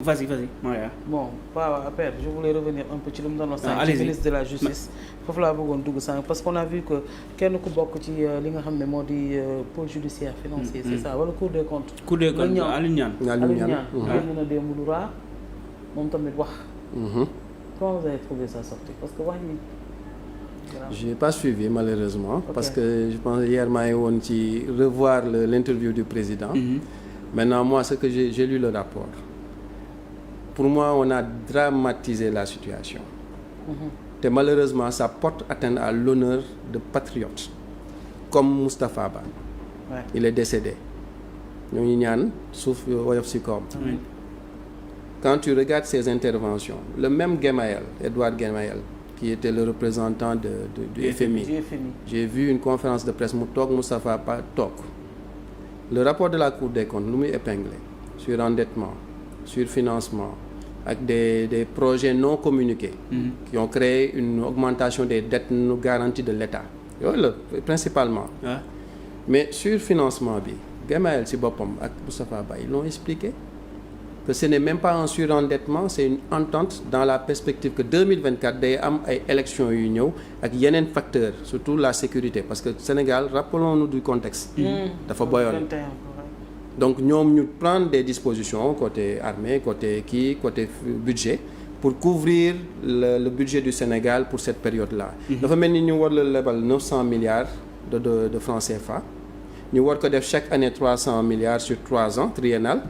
vas-y Maria. bon pas après je voulais revenir un peu ci lu mu doon wax sànq ci ministre de la justice foofu laa bëggoon dugg sànq parce qu'on a vu que kenn ku bokk ci li nga xam ne moo di pôle judiciaire financier c'est ça wala Cour des comptes Aliou Niane génn na démb lu raar moom tamit wax comment vous avez trouvé sa sortie parce que wax yi j'ai pas suivi malheureusement parce que je pense hier maa ngi woon ci revoir l'interview du président maintenant moi ce que j'ai lu le rapport pour moi on a dramatisé la situation te malheureusement ça porte atteinte à l'honneur de patriotes comme Moustapha Ba il est décédé ñoo ngi ñaan suuf woyof ci kawam quand tu regardes ses interventions le même Gemayel Edouard Gemayel qui était le représentant du FMI j'ai vu une conférence de presse mu toog Moustapha Ba toog le rapport de la Cour des comptes lu muy épinglé sur endettement sur financement ak des projets non communiqués qui ont créé une augmentation des dettes non garanties de l'État yooyu la principalement mais sur financement bi Gemayel ci boppam ak Moustapha Ba ils l'ont expliqué que ce n'est même pas un surendettement c'est une entente dans la perspective que 2024 day am ay élections yu ñëw ak yeneen facteurs surtout la sécurité parce que Sénégal rappelons-nous du contexte dafa boyoon donc ñoom ñu prendre des dispositions côté armée côté budget pour couvrir le budget du Sénégal pour cette période-là dafa mel ni ñu war la lebal 900 milliards de francs CFA ñu war ko def chaque année 300 milliards sur 3 ans triennal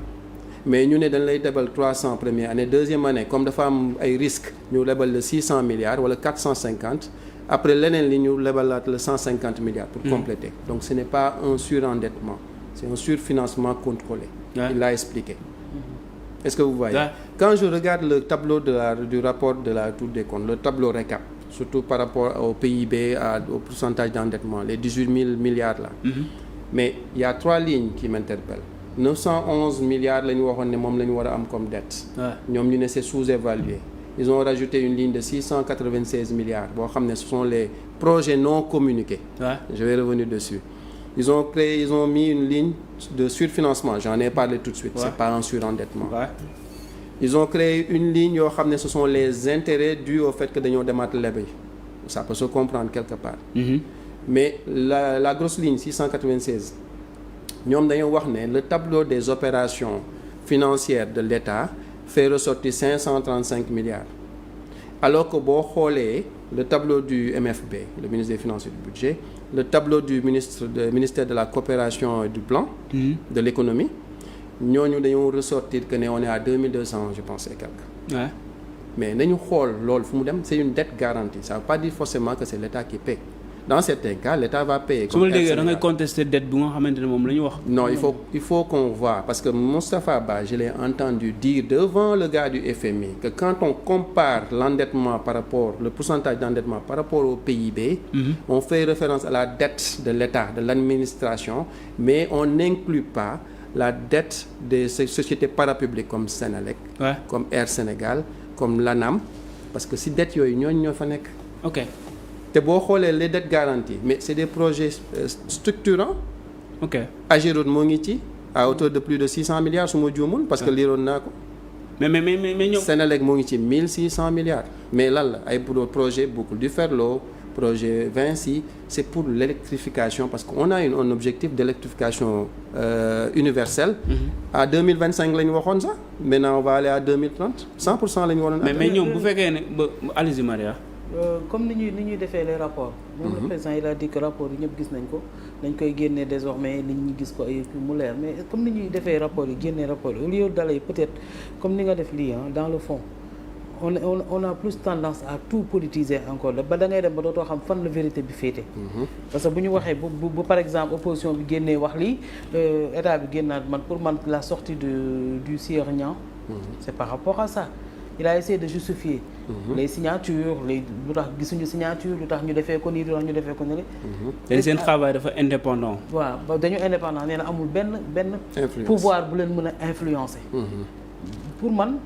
mais ñu ne dañ lay lebal 300 première année deuxième année comme dafa am ay risques ñu lebal le 600 milliards wala 450 après leneen li ñu lebalaat le 150 milliards pour compléter donc ce n'est pas un surendettement c'est un surfinancement contrôlé il l'a expliqué est-ce que vous voyez quand je regarde le tableau du rapport de la Cour des comptes le tableau récap surtout par rapport au PIB au pourcentage d'endettement les 18 000 milliards là mais il y a 3 lignes qui m'interpellent 911 milliards la ñu waxoon ne moom la ñu war a am comme dette ñoom ñu ne c'est sous-évalué ils ont rajouté une ligne de 696 milliards boo xam ne ce sont les projets non communiqués je vais revenir dessus ils ont mis une ligne de surfinancement j'en ai parlé tout de suite c'est pas un surendettement ils ont créé une ligne yoo xam ne ce sont les intérêts dus au fait que dañoo demaat leb yi ça peut se comprendre quelque part mais la grosse ligne 696 ñoom dañoo wax ne le tableau des opérations financières de l'État fait ressortir 535 milliards alors que boo xoolee le tableau du MFB le ministre des Finances et du Budget le tableau du ministère de la coopération et du plan de l'économie ñooñu dañoo ressortir que ne on est à 2200 je pense et quelques mais nañu xool loolu fu mu dem c'est une dette garantie ça veut pas dire forcément que c'est l'État qui paie dans certains cas l'État va payer. su ma la déggee da ngay contester dette bi nga xamante ne moom la ñu wax. non il faut qu'on voit parce que Moustapha Ba je l'ai entendu dire devant le gars du FMI que quand on compare l'endettement par rapport le pourcentage d'endettement par rapport au PIB on fait référence à la dette de l'État de l'administration mais on n'inclut pas la dette des sociétés parapubliques comme Sénélec comme Air Sénégal comme l'ANAM parce que si dette yooyu ñoo fa nekk. ok. te boo xoolee les dettes garanties mais c'est des projets structurants. ok Ageroute moo ngi ci à hauteur de plus de 600 milliards su ma juumul parce que liiroon naa ko. mais ñoom. Sénélec moo ngi ci 1600 milliards. mais lan la ay projet boucle du Ferlo projet Vinci c'est pour l'électrification parce qu'on a un objectif d'électrification universelle. à 2025 la ñu waxoon sax maintenant on va aller à 2030 100% la ñu waroon. mais ñoom bu fekkee ne ba allez-y Maria. comme ni ñuy defee les rapports. même le président il a dit que rapport yi ñëpp gis nañ ko dañ koy génnee désormais nit ñi gis ko ay mu leer mais comme ni ñuy defee rapports yi génnee rapports yi au lieu dalay peut-être comme ni nga def lii dans le fond on a plus tendance à tout politiser encore ba da ngay dem ba dootoo xam fan la vérité bi féete. parce que bu ñu waxee bu par exemple opposition bi génnee wax lii état bi génnaat pour man la sortie du Sieur Niang c'est par rapport à ça. il a essayé de justifier les signatures lu tax gisuñu signature lu tax ñu defee ko nii lu tax ñu defee ko nii. léegi seen travail dafa indépendant. waaw dañu indépendant nee na amul benn pouvoir bu leen mën a influencer. pour man